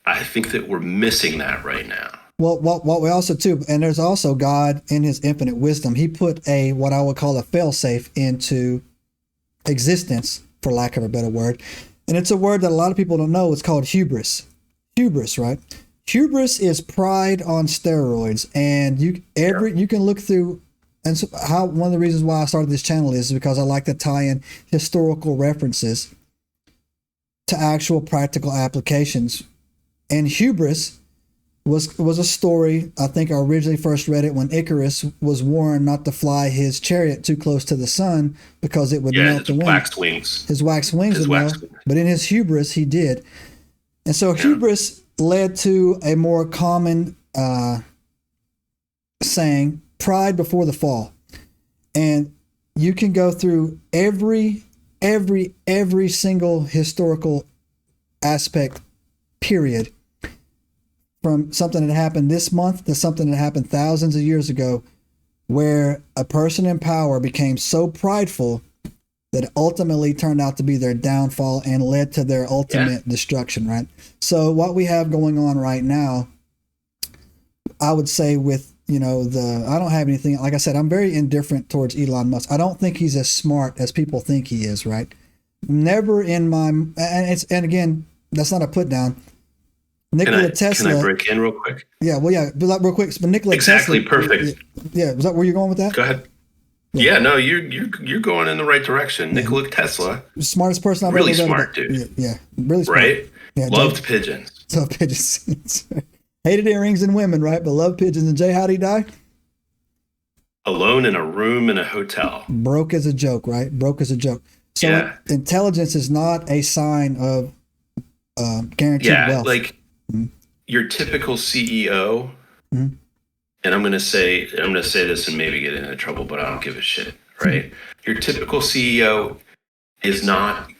I think that we're missing that right now. Well, what we also too, and there's also God in his infinite wisdom. He put what I would call a failsafe into existence, for lack of a better word. And it's a word that a lot of people don't know. It's called hubris. Hubris, right? Hubris is pride on steroids. And you can look through, and so one of the reasons why I started this channel is because I like to tie in historical references to actual practical applications. And hubris was a story. I think I originally first read it when Icarus was warned not to fly his chariot too close to the sun because it would melt the wings. His wax wings would melt. But in his hubris, he did. And so hubris led to a more common saying, pride before the fall. And you can go through every single historical aspect, period, from something that happened this month to something that happened thousands of years ago. where a person in power became so prideful that it ultimately turned out to be their downfall and led to their ultimate destruction, right? So what we have going on right now, I would say with, I don't have anything, like I said, I'm very indifferent towards Elon Musk. I don't think he's as smart as people think he is, right? Never in my, and again, that's not a put down. Nikola Tesla. Can I break in real quick? Yeah, well, yeah, but real quick, but Nikola exactly, Tesla. Perfect. Yeah, was that where you're going with that? Go ahead. Yeah, no, you're going in the right direction. Yeah. Nikola Tesla, smartest person I've really ever read smart about. dude. Yeah, really smart. Right? Yeah, loved pigeons. Loved pigeons. Hated earrings and women, right? But loved pigeons. And Jay, how'd he die? Alone in a room in a hotel. Broke as a joke, right? Broke as a joke. So intelligence is not a sign of guaranteed wealth. Like your typical CEO. Mm-hmm. And I'm gonna say this and maybe get into trouble, but I don't give a shit, right? Mm-hmm. Your typical CEO is not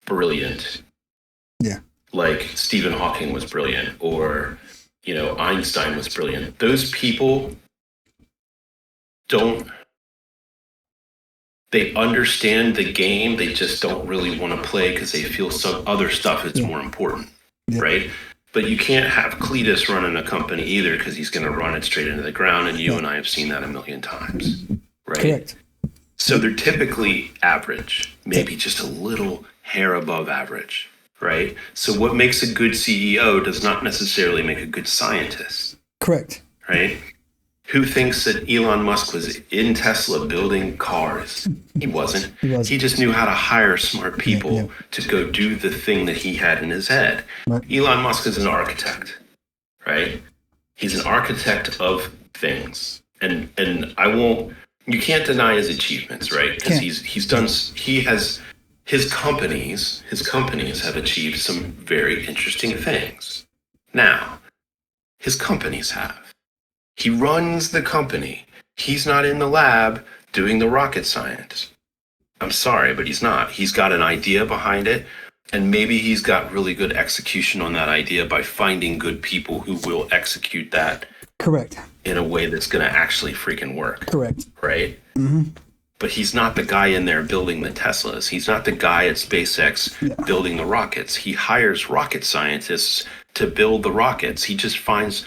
brilliant. Yeah. Like Stephen Hawking was brilliant, or Einstein was brilliant. Those people they understand the game, they just don't really want to play because they feel some other stuff is more important, right? But you can't have Cletus running a company either, because he's going to run it straight into the ground, and you and I have seen that a million times, right? Correct. So they're typically average, maybe just a little hair above average, right? So what makes a good CEO does not necessarily make a good scientist. Correct. Right? Who thinks that Elon Musk was in Tesla building cars? He wasn't. He just knew how to hire smart people to go do the thing that he had in his head. Right. Elon Musk is an architect, right? He's an architect of things. And you can't deny his achievements, right? Because his companies have achieved some very interesting things. Now, his companies have. He runs the company. He's not in the lab doing the rocket science. I'm sorry, but he's not. He's got an idea behind it, and maybe he's got really good execution on that idea by finding good people who will execute that. Correct. In a way that's going to actually freaking work. Correct. Right? Mm-hmm. But he's not the guy in there building the Teslas. He's not the guy at SpaceX building the rockets. He hires rocket scientists to build the rockets. He just finds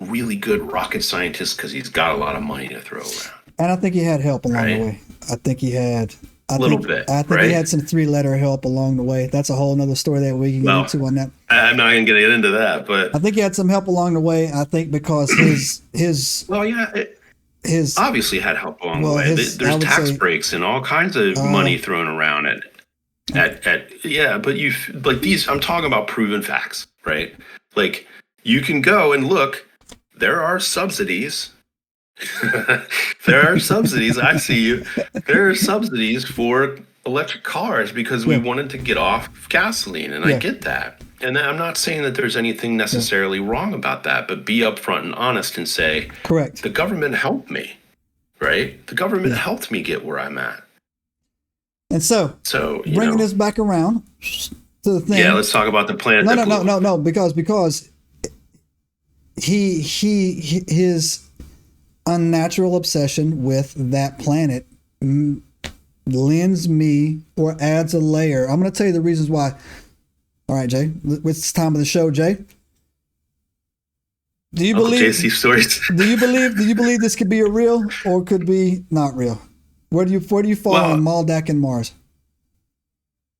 really good rocket scientists because he's got a lot of money to throw around. And I think he had help along the way. I think he had a little bit. I think he had some 3-letter help along the way. That's a whole nother story that we can get into on that. I'm not even going to get into that, but I think he had some help along the way. I think because his obviously had help along the way. There's tax breaks and all kinds of money thrown around but these. I'm talking about proven facts, right? Like you can go and look. There are subsidies. There are subsidies. I see you. There are subsidies for electric cars because we wanted to get off gasoline, and I get that. And I'm not saying that there's anything necessarily wrong about that, but be upfront and honest and say, correct. The government helped me, right? The government helped me get where I'm at. And so bringing this back around to the thing. Yeah, let's talk about the planet. No, because his unnatural obsession with that planet lends me or adds a layer. I'm going to tell you the reasons why. All right, Jay, it's time of the show, Jay. Do you believe JC stories? do you believe this could be a real or could be not real? Where do you fall on Maldek and Mars?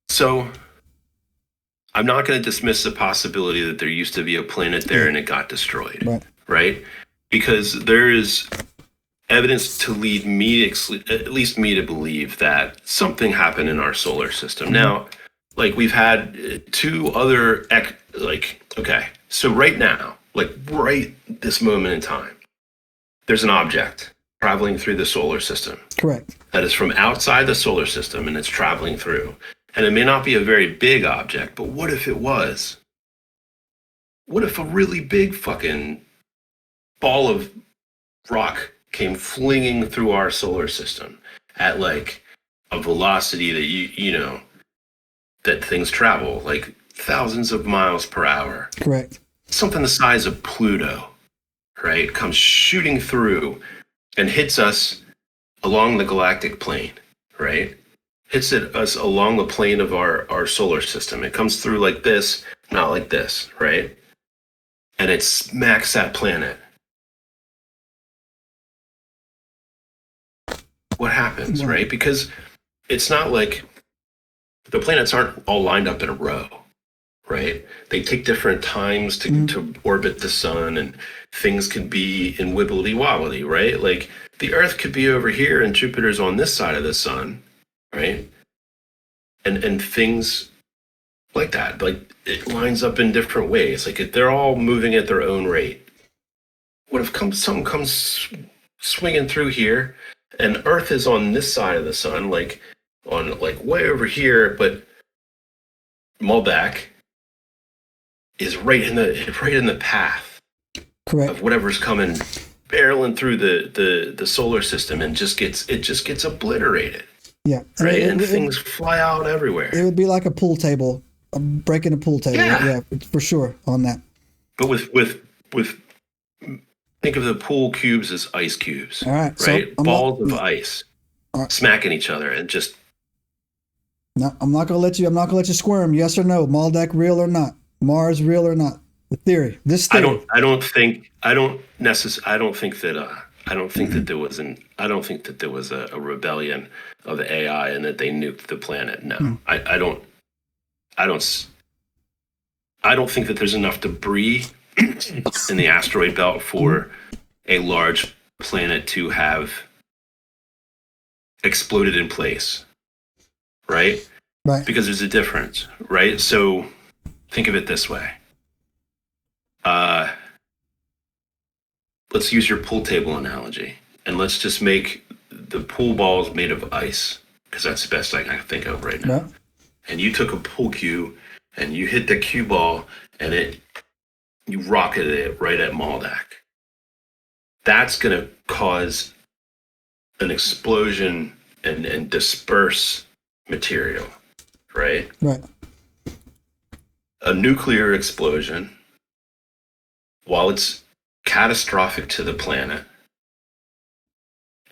So I'm not going to dismiss the possibility that there used to be a planet there and it got destroyed, right? Because there is evidence to lead me, at least me, to believe that something happened in our solar system. Mm-hmm. Now, like we've had two other, so right now, like right this moment in time, there's an object traveling through the solar system. Correct. That is from outside the solar system and it's traveling through. And it may not be a very big object, but what if it was? What if a really big fucking ball of rock came flinging through our solar system at like a velocity that that things travel like thousands of miles per hour? Correct. Something the size of Pluto, right? Comes shooting through, and hits us along the galactic plane, right? Hits us along the plane of our solar system. It comes through like this, not like this, right? And it smacks that planet. What happens, right? Because it's not like the planets aren't all lined up in a row, right? They take different times to orbit the sun, and things could be in wibbly wobbly, right? Like the Earth could be over here and Jupiter's on this side of the sun, right? And things like that, like it lines up in different ways. Like they're all moving at their own rate. What if something comes swinging through here, and Earth is on this side of the sun, like on like way over here, but Maldek is right in the path, correct, of whatever's coming barreling through the solar system, and just gets obliterated. Yeah, right, and things fly out everywhere. It would be like a pool table, breaking a pool table. Yeah, for sure on that. But with think of the pool cubes as ice cubes. All right, right, so balls of ice smacking each other, and just. No, I'm not gonna let you squirm. Yes or no? Maldek real or not? Mars real or not? The theory. This theory. I don't think that there was a rebellion of the AI and that they nuked the planet. No, I don't think that there's enough debris in the asteroid belt for a large planet to have exploded in place. Right? Because there's a difference, right? So think of it this way. Let's use your pool table analogy, and let's just make the pool balls made of ice, because that's the best I can think of right now. And you took a pool cue, and you hit the cue ball, and you rocketed it right at Maldek. That's going to cause an explosion and disperse material, right? Right. A nuclear explosion, while it's catastrophic to the planet,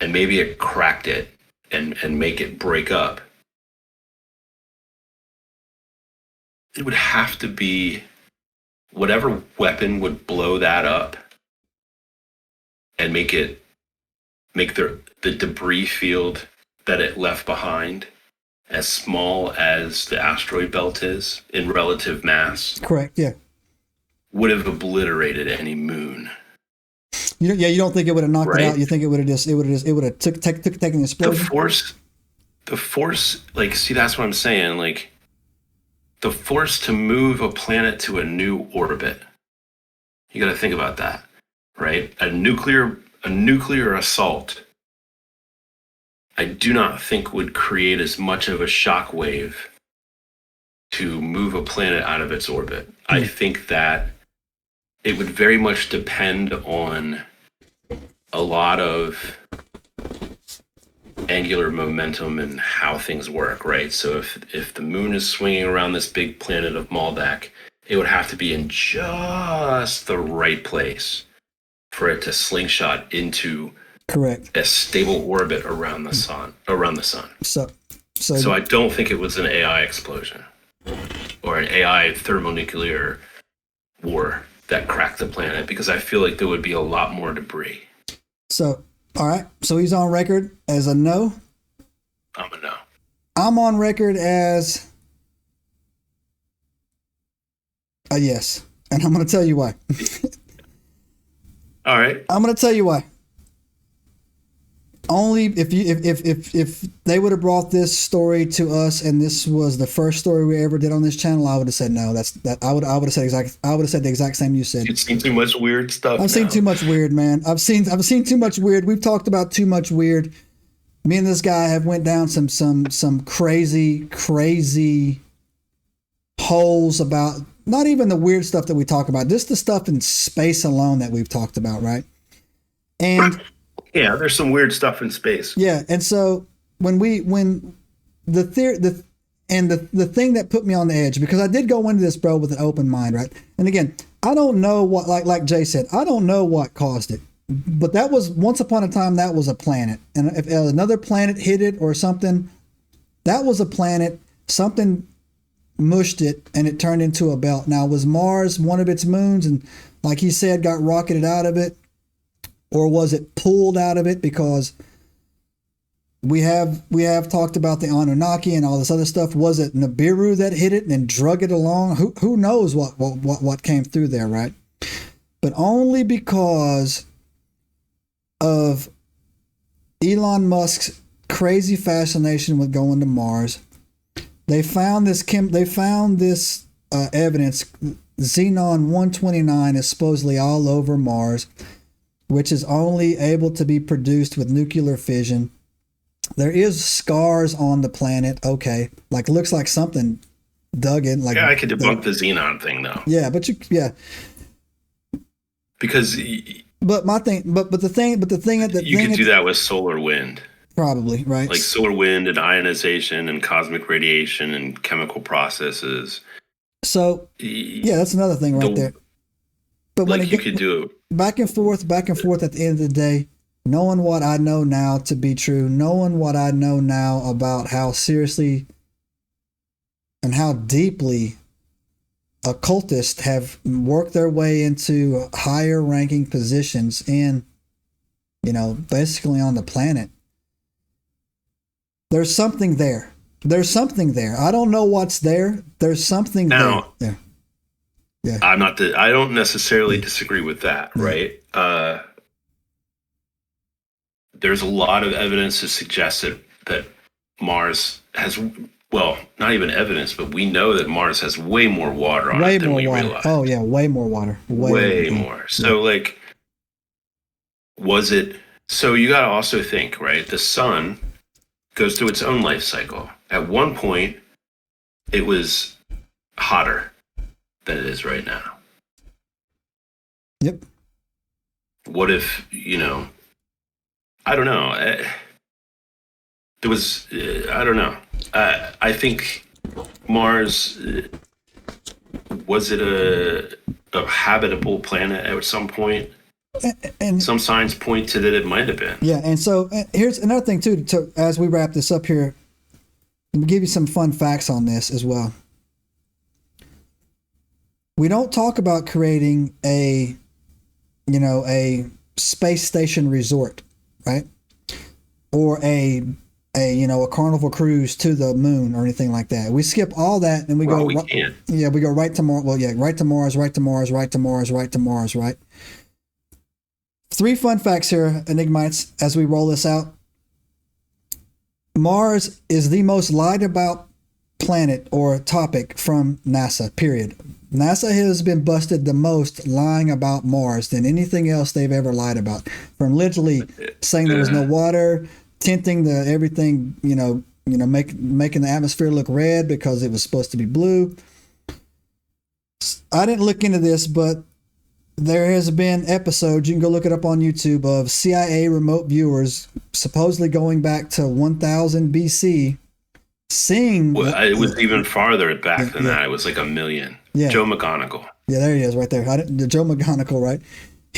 and maybe it cracked it and make it break up, it would have to be whatever weapon would blow that up and make the debris field that it left behind as small as the asteroid belt is in relative mass. Correct. Yeah. Would have obliterated any moon. You don't think it would have knocked it out? You think it would have taken the explosion? The force, like, see, that's what I'm saying. Like, the force to move a planet to a new orbit. You got to think about that, right? A nuclear assault, I do not think would create as much of a shock wave to move a planet out of its orbit. I think that it would very much depend on a lot of angular momentum and how things work, right? So if the moon is swinging around this big planet of Maldek, it would have to be in just the right place for it to slingshot into correct a stable orbit around the sun. So I don't think it was an AI explosion or an AI thermonuclear war that cracked the planet, because I feel like there would be a lot more debris. So, all right. So he's on record as a no. I'm a no. I'm on record as a yes. And I'm going to tell you why. All right. I'm going to tell you why. Only if they would have brought this story to us and this was the first story we ever did on this channel, I would have said no. I would have said the exact same you said. You've seen too much weird stuff. I've seen too much weird, man. I've seen too much weird. We've talked about too much weird. Me and this guy have went down some crazy holes about not even the weird stuff that we talk about, just the stuff in space alone that we've talked about, right? And yeah, there's some weird stuff in space. Yeah, and so when the thing that put me on the edge, because I did go into this, bro, with an open mind, right? And again, I don't know what, like Jay said, I don't know what caused it. But that was once upon a time. That was a planet, and if another planet hit it or something, that was a planet. Something mushed it, and it turned into a belt. Now, was Mars one of its moons, and like he said, got rocketed out of it, or was it pulled out of it? Because we have talked about the Anunnaki and all this other stuff. Was it Nibiru that hit it and drug it along? Who knows what came through there, right? But only because of Elon Musk's crazy fascination with going to Mars, they found this evidence. Xenon 129 is supposedly all over Mars, which is only able to be produced with nuclear fission. There is scars on the planet. Okay, like looks like something dug in. Like, yeah, I could debunk the xenon thing though. Yeah, but because. But the thing you could do that with solar wind. Probably, right? Like solar wind and ionization and cosmic radiation and chemical processes. So yeah, that's another thing right there. But like you could do back and forth at the end of the day, knowing what I know now to be true, knowing what I know now about how seriously and how deeply occultists have worked their way into higher ranking positions in, basically on the planet. There's something there. There's something there. I don't know what's there. There's something there. Yeah. I don't necessarily disagree with that, right? There's a lot of evidence to suggest that Mars has, well, not even evidence, but we know that Mars has way more water on it than we realize. Oh, yeah, way more water. Way more. So, was it... So you got to also think, right? The sun goes through its own life cycle. At one point, it was hotter than it is right now. Yep. What if, I don't know. There was, I don't know. I think Mars, was it a habitable planet at some point? And some signs point to that it might have been. Yeah, and so here's another thing too. As we wrap this up here, let me give you some fun facts on this as well. We don't talk about creating a space station resort, right? Or a carnival cruise to the moon or anything like that. We skip all that and we go. We can't. Yeah, we go right to Mars. Well, yeah, right to Mars, right to Mars, right to Mars, right to Mars, right. 3 fun facts here, Enigmites, as we roll this out. Mars is the most lied about planet or topic from NASA, period. NASA has been busted the most lying about Mars than anything else they've ever lied about. From literally saying there was no water, tinting the everything, making the atmosphere look red because it was supposed to be blue. I didn't look into this, but there has been episodes, you can go look it up on YouTube, of CIA remote viewers supposedly going back to 1000 BC, seeing... Well, it was even farther back than that. It was like 1 million. Yeah. Joe McGonigal. Yeah, there he is right there. The Joe McGonigal, right?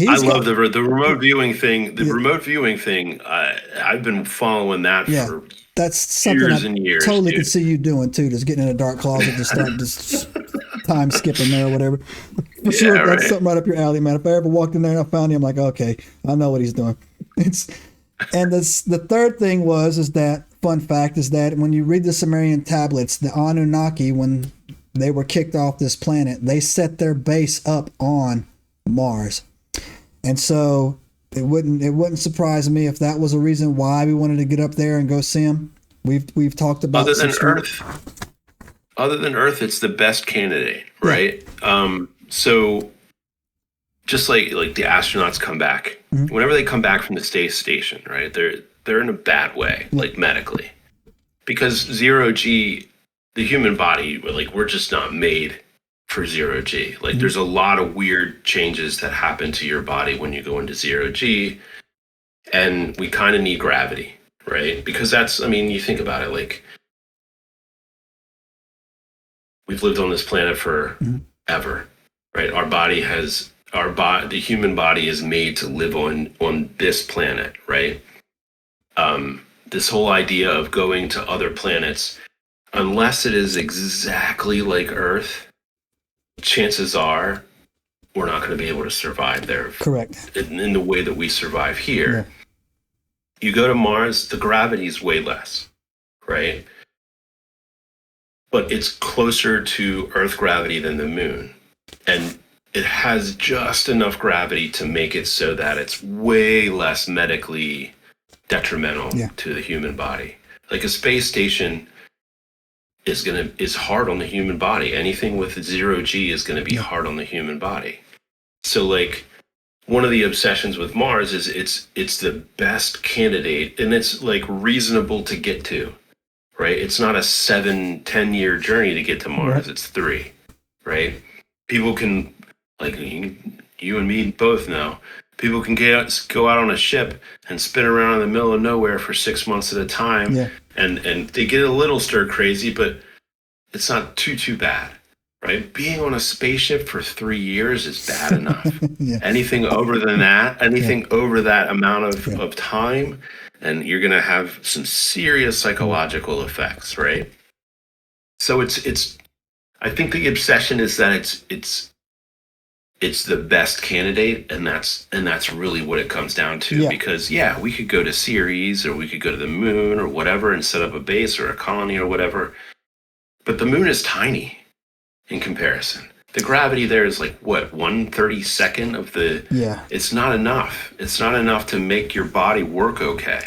I love the remote viewing thing. The remote viewing thing, I've been following that for that's something years I and years. Totally could see you doing too, just getting in a dark closet, just start just time skipping there or whatever. For sure, that's something right up your alley, man. If I ever walked in there and I found him, I'm like, okay, I know what he's doing. The third thing is that fun fact is that when you read the Sumerian tablets, the Anunnaki, when they were kicked off this planet, they set their base up on Mars. And so it wouldn't surprise me if that was a reason why we wanted to get up there and go see them. We've talked about other than Earth, it's the best candidate, right? Yeah. So just like the astronauts come back, whenever they come back from the space station, right? They're in a bad way, like medically, because 0G, the human body, we're just not made for 0G. There's a lot of weird changes that happen to your body when you go into 0G, and we kind of need gravity, right? Because you think about it, we've lived on this planet for ever, right? Our body has the human body is made to live on this planet, right? This whole idea of going to other planets, unless it is exactly like Earth, chances are we're not going to be able to survive there. Correct. In the way that we survive here. Yeah. You go to Mars, the gravity is way less, right? But it's closer to Earth gravity than the moon. And it has just enough gravity to make it so that it's way less medically detrimental to the human body. Like a space station is hard on the human body. Anything with 0G is going to be hard on the human body. So like one of the obsessions with Mars is it's the best candidate, and it's like reasonable to get to, right? It's not a 7-10 year journey to get to Mars. It's 3, right? People can, like you and me both know, people can go out on a ship and spin around in the middle of nowhere for 6 months at a time. Yeah. And they get a little stir crazy, but it's not too bad, right? Being on a spaceship for 3 years is bad enough. Anything over that amount of time, and you're going to have some serious psychological effects, right? So it's I think the obsession is that it's the best candidate, and that's really what it comes down to. Because we could go to Ceres, or we could go to the moon or whatever and set up a base or a colony or whatever, but the moon is tiny in comparison. The gravity there is like what, 1/32 of the it's not enough. It's not enough to make your body work okay.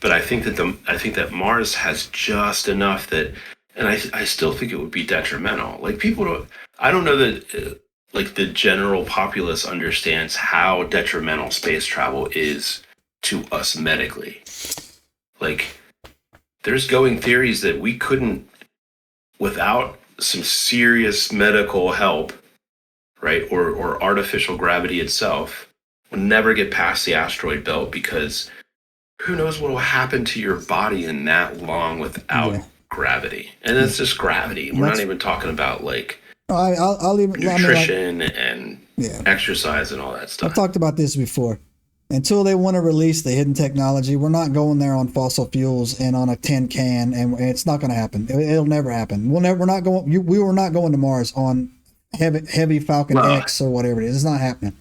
But I think that Mars has just enough that, and I still think it would be detrimental. Like I don't know that like the general populace understands how detrimental space travel is to us medically. Like there's going theories that we couldn't, without some serious medical help, right, or artificial gravity itself, would never get past the asteroid belt, because who knows what will happen to your body in that long without gravity. And it's just gravity. We're not even talking about like I'll even nutrition and exercise and all that stuff. I've talked about this before. Until they want to release the hidden technology, we're not going there on fossil fuels and on a tin can, and it's not going to happen. It'll never happen. We were not going to Mars on heavy Falcon X or whatever it is. It's not happening.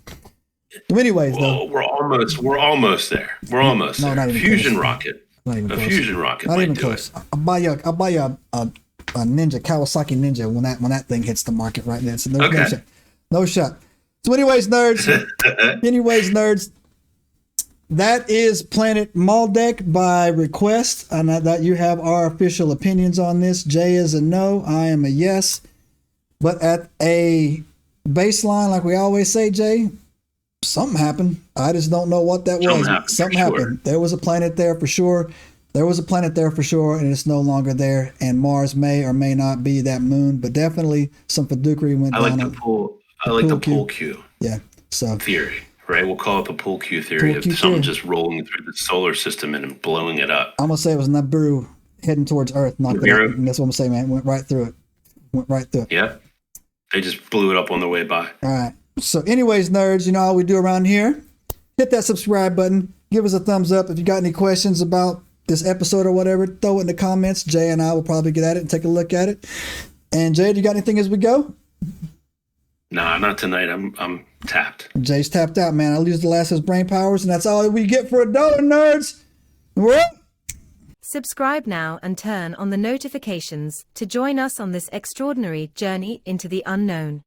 So anyways, though, we're almost there. We're almost there. Fusion rocket. A fusion rocket. Not even close. I'll buy you a Ninja, Kawasaki Ninja when that thing hits the market right now. So no shot. So anyways, nerds. That is Planet Maldek by request, and that you have our official opinions on this. Jay is a no, I am a yes. But at a baseline, like we always say, Jay, something happened. I just don't know what that was. Something happened. There was a planet there for sure. And it's no longer there. And Mars may or may not be that moon, but definitely some fiduciary went down. I like the pool cue. Yeah. So theory. Right, we'll call it the pool cue theory of something just rolling through the solar system and blowing it up. I'm gonna say it was Nibiru heading towards Earth. That's what I'm gonna say, man. Went right through it. Yeah, they just blew it up on the way by. All right. So, anyways, nerds, you know how we do around here. Hit that subscribe button. Give us a thumbs up. If you got any questions about this episode or whatever, throw it in the comments. Jay and I will probably get at it and take a look at it. And Jay, do you got anything as we go? Nah, not tonight. I'm tapped. Jay's tapped out, man. I'll use the last of his brain powers, and that's all we get for $1, nerds. We're up. Subscribe now and turn on the notifications to join us on this extraordinary journey into the unknown.